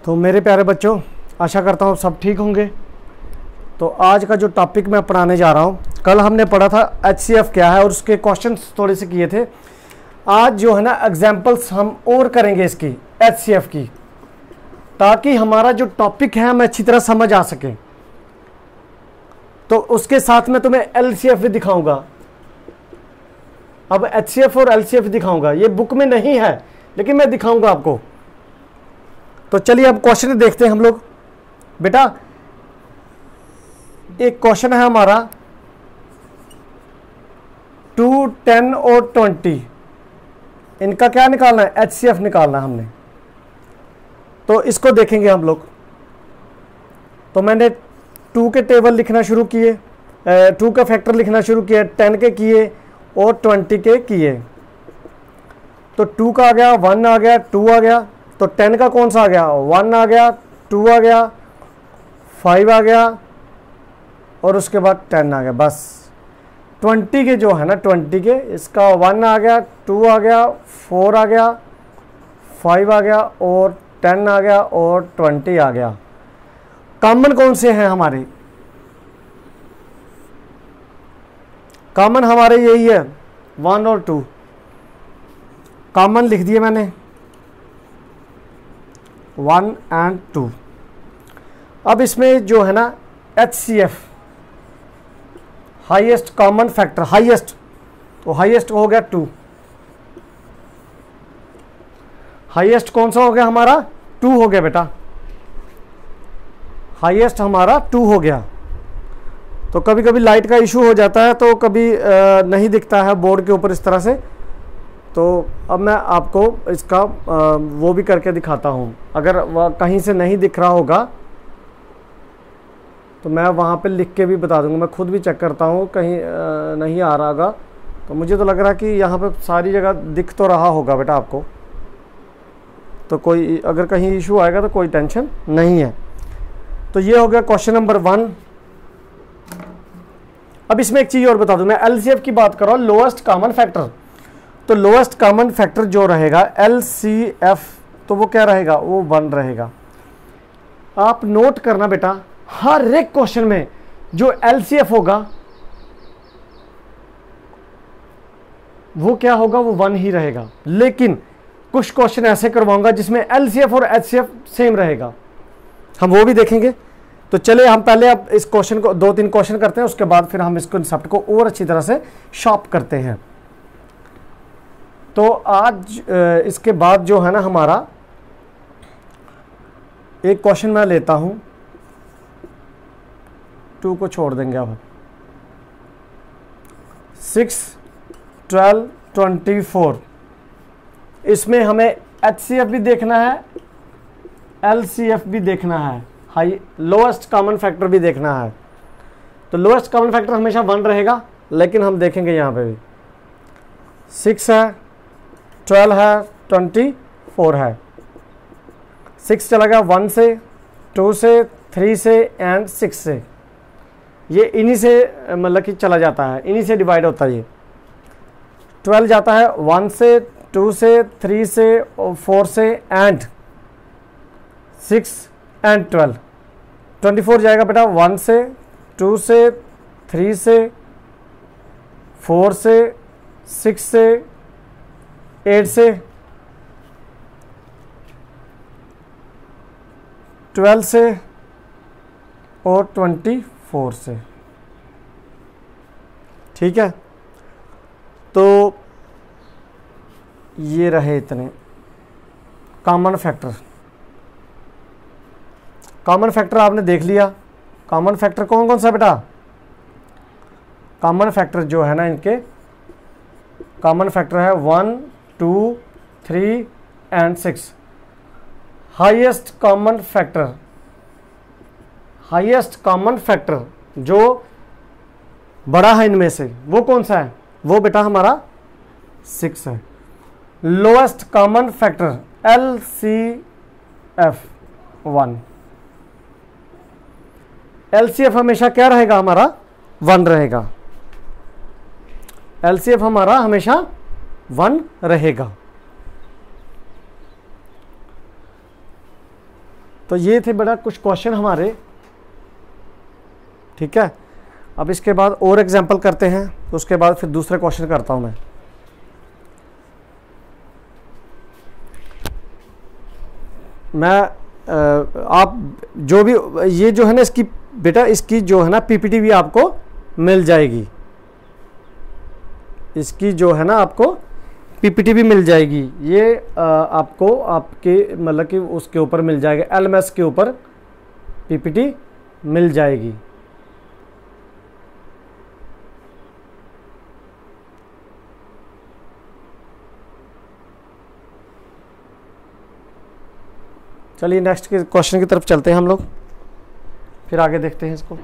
तो मेरे प्यारे बच्चों, आशा करता हूँ सब ठीक होंगे। तो आज का जो टॉपिक मैं पढ़ाने जा रहा हूँ, कल हमने पढ़ा था HCF क्या है और उसके क्वेश्चंस थोड़े से किए थे। आज जो है ना एग्जांपल्स हम और करेंगे इसकी HCF की, ताकि हमारा जो टॉपिक है हमें अच्छी तरह समझ आ सके। तो उसके साथ में तुम्हें LCF भी दिखाऊंगा। अब HCF और LCF दिखाऊंगा, ये बुक में नहीं है लेकिन मैं दिखाऊंगा आपको। तो चलिए अब क्वेश्चन देखते हैं हम लोग। बेटा एक क्वेश्चन है हमारा 2, 10 और 20, इनका क्या निकालना है? HCF निकालना है हमने। तो इसको देखेंगे हम लोग। तो मैंने 2 के टेबल लिखना शुरू किए, 2 का फैक्टर लिखना शुरू किया, 10 के किए और 20 के किए। तो 2 का आ गया, 1 आ गया, 2 आ गया। तो 10 का कौन सा आ गया? 1 आ गया, 2 आ गया, 5 आ गया और उसके बाद 10 आ गया। बस 20 के जो है ना 20 के, इसका 1 आ गया, 2 आ गया, 4 आ गया, 5 आ गया और 10 आ गया और 20 आ गया। कॉमन कौन से हैं हमारे? कॉमन हमारे यही है 1 और 2। कॉमन लिख दिए मैंने 1 और 2। अब इसमें जो है ना HCF highest common factor, highest, तो हाईएस्ट हो गया 2। हाईएस्ट कौन सा हो गया हमारा? 2 हो गया बेटा। हाईएस्ट हमारा 2 हो गया। तो कभी कभी लाइट का इशू हो जाता है, तो कभी नहीं दिखता है बोर्ड के ऊपर इस तरह से। तो अब मैं आपको इसका वो भी करके दिखाता हूँ। अगर वह कहीं से नहीं दिख रहा होगा तो मैं वहाँ पे लिख के भी बता दूँगा। मैं खुद भी चेक करता हूँ, कहीं नहीं आ रहा होगा। तो मुझे तो लग रहा है कि यहाँ पे सारी जगह दिख तो रहा होगा बेटा आपको। तो कोई अगर कहीं इशू आएगा तो कोई टेंशन नहीं है। तो ये हो गया क्वेश्चन नंबर 1। अब इसमें एक चीज़ और बता दूँ, मैं LCF की बात कर रहा हूँ, लोएस्ट कॉमन फैक्टर। तो लोएस्ट कॉमन फैक्टर जो रहेगा LCF, तो वो क्या रहेगा? वो 1 रहेगा। आप नोट करना बेटा, हर एक क्वेश्चन में जो LCF होगा वो क्या होगा? वो 1 ही रहेगा। लेकिन कुछ क्वेश्चन ऐसे करवाऊंगा जिसमें LCF और HCF सेम रहेगा, हम वो भी देखेंगे। तो चले हम पहले अब इस क्वेश्चन को 2-3 क्वेश्चन करते हैं, उसके बाद फिर हम इस कॉन्सेप्ट को और अच्छी तरह से शॉर्प करते हैं। तो आज इसके बाद जो है ना हमारा एक क्वेश्चन मैं लेता हूं, 2 को छोड़ देंगे अब। 6, 12, 24, इसमें हमें HCF भी देखना है, LCF भी देखना है, हाई लोएस्ट कॉमन फैक्टर भी देखना है। तो लोएस्ट कॉमन फैक्टर हमेशा 1 रहेगा, लेकिन हम देखेंगे यहाँ पे भी 6 है, 12 है, 24 है। 6 चला गया 1 से, 2 से, 3 से एंड 6 से। ये इन्हीं से मतलब कि चला जाता है, इन्हीं से डिवाइड होता है। ये 12 जाता है 1 से, 2 से, 3 से, 4 से एंड 6 एंड 12। 24 जाएगा बेटा 1 से, 2 से, 3 से, 4 से, 6 से, 8 से, 12 से और 24 से। ठीक है, तो ये रहे इतने कॉमन फैक्टर। कॉमन फैक्टर आपने देख लिया। कॉमन फैक्टर कौन कौन सा बेटा? कॉमन फैक्टर जो है ना इनके, कॉमन फैक्टर है 1, 2, 3 and 6। Highest common factor, highest common factor जो बड़ा है इनमें से, वो कौन सा है? वो बेटा हमारा 6 है। Lowest common factor LCF 1। LCF हमेशा क्या रहेगा? हमारा 1 रहेगा। LCF हमारा हमेशा 1 रहेगा। तो ये थे बेटा कुछ क्वेश्चन हमारे, ठीक है। अब इसके बाद और एग्जाम्पल करते हैं, तो उसके बाद फिर दूसरे क्वेश्चन करता हूँ मैं आप जो भी ये जो है ना इसकी बेटा इसकी जो है ना पीपीटी भी आपको मिल जाएगी, इसकी जो है ना आपको पीपीटी भी मिल जाएगी। ये आपको आपके मतलब कि उसके ऊपर मिल जाएगा, एलएमएस के ऊपर पीपीटी मिल जाएगी। चलिए नेक्स्ट के क्वेश्चन की तरफ चलते हैं हम लोग, फिर आगे देखते हैं इसको।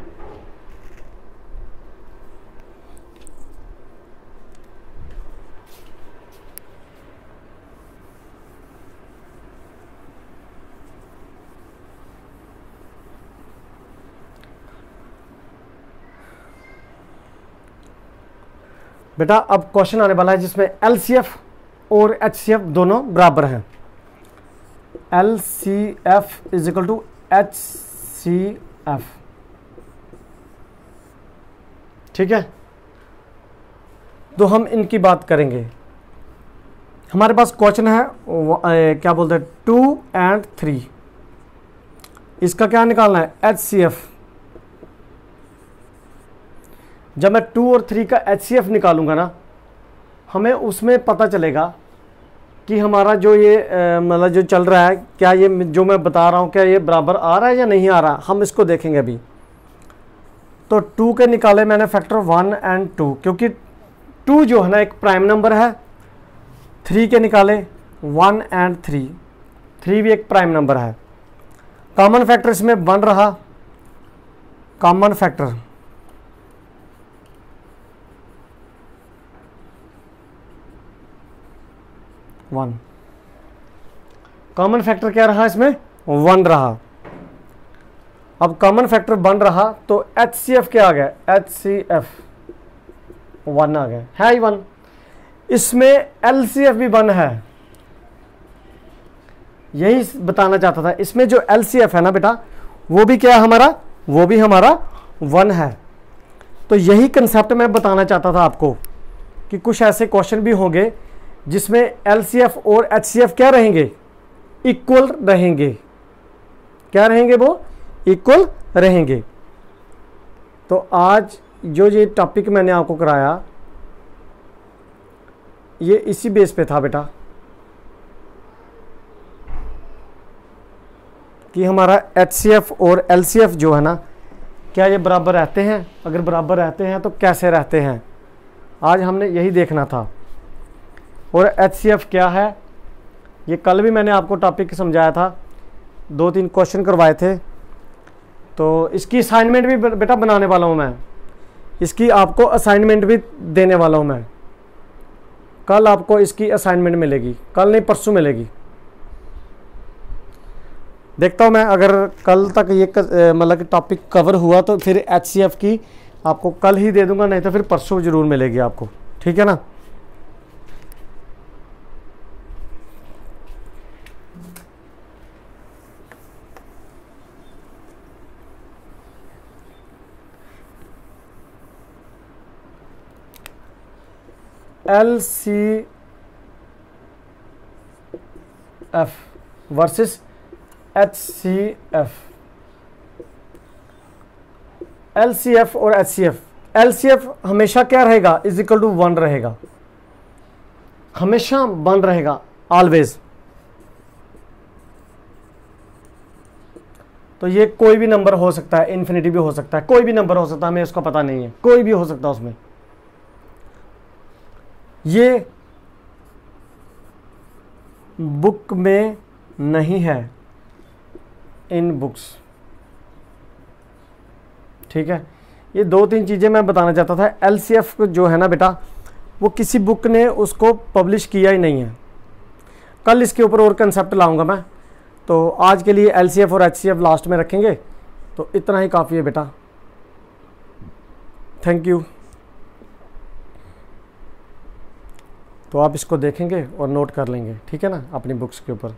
बेटा अब क्वेश्चन आने वाला है जिसमें एलसीएफ और एचसीएफ दोनों बराबर हैं। LCF is equal to HCF, ठीक है। तो हम इनकी बात करेंगे। हमारे पास क्वेश्चन है क्या बोलते हैं 2 और 3, इसका क्या निकालना है HCF। जब मैं 2 और 3 का HCF निकालूंगा ना, हमें उसमें पता चलेगा कि हमारा जो ये मतलब जो चल रहा है, क्या ये जो मैं बता रहा हूँ क्या ये बराबर आ रहा है या नहीं आ रहा, हम इसको देखेंगे अभी। तो 2 के निकाले मैंने फैक्टर 1 और 2, क्योंकि 2 जो है ना एक प्राइम नंबर है। 3 के निकाले 1 और 3, 3 भी एक प्राइम नंबर है। कॉमन फैक्टर इसमें 1 रहा, common factor one, common factor क्या रहा इसमें 1 रहा। अब कॉमन फैक्टर 1 रहा तो HCF क्या आ गया HCF 1 आ गया, है ही 1। इसमें LCF भी 1 है, यही बताना चाहता था। इसमें जो LCF है ना बेटा वो भी क्या है हमारा, वो भी हमारा 1 है। तो यही कंसेप्ट मैं बताना चाहता था आपको कि कुछ ऐसे क्वेश्चन भी होंगे जिसमें LCF और HCF क्या रहेंगे, इक्वल रहेंगे। क्या रहेंगे, वो इक्वल रहेंगे। तो आज जो ये टॉपिक मैंने आपको कराया ये इसी बेस पे था बेटा, कि हमारा HCF और LCF जो है ना क्या ये बराबर रहते हैं, अगर बराबर रहते हैं तो कैसे रहते हैं, आज हमने यही देखना था। और HCF क्या है ये कल भी मैंने आपको टॉपिक समझाया था, 2-3 क्वेश्चन करवाए थे। तो इसकी असाइनमेंट भी बेटा बनाने वाला हूँ मैं, इसकी आपको असाइनमेंट भी देने वाला हूँ मैं। कल आपको इसकी असाइनमेंट मिलेगी, कल नहीं परसों मिलेगी। देखता हूँ मैं अगर कल तक ये मतलब कि टॉपिक कवर हुआ तो फिर HCF की आपको कल ही दे दूंगा, नहीं तो फिर परसों जरूर मिलेगी आपको, ठीक है ना। LCF वर्सेस HCF, LCF और HCF। LCF हमेशा क्या रहेगा, इज इक्वल टू 1 रहेगा, हमेशा 1 रहेगा, ऑलवेज। तो ये कोई भी नंबर हो सकता है, इन्फिनिटी भी हो सकता है, कोई भी नंबर हो सकता है, हमें उसका पता नहीं है, कोई भी हो सकता है उसमें। ये बुक में नहीं है, इन बुक्स, ठीक है। ये 2-3 चीज़ें मैं बताना चाहता था। LCF जो है ना बेटा वो किसी बुक ने उसको पब्लिश किया ही नहीं है, कल इसके ऊपर और कंसेप्ट लाऊंगा मैं। तो आज के लिए LCF और HCF लास्ट में रखेंगे, तो इतना ही काफ़ी है बेटा। Thank you. तो आप इसको देखेंगे और नोट कर लेंगे, ठीक है ना, अपनी बुक्स के ऊपर।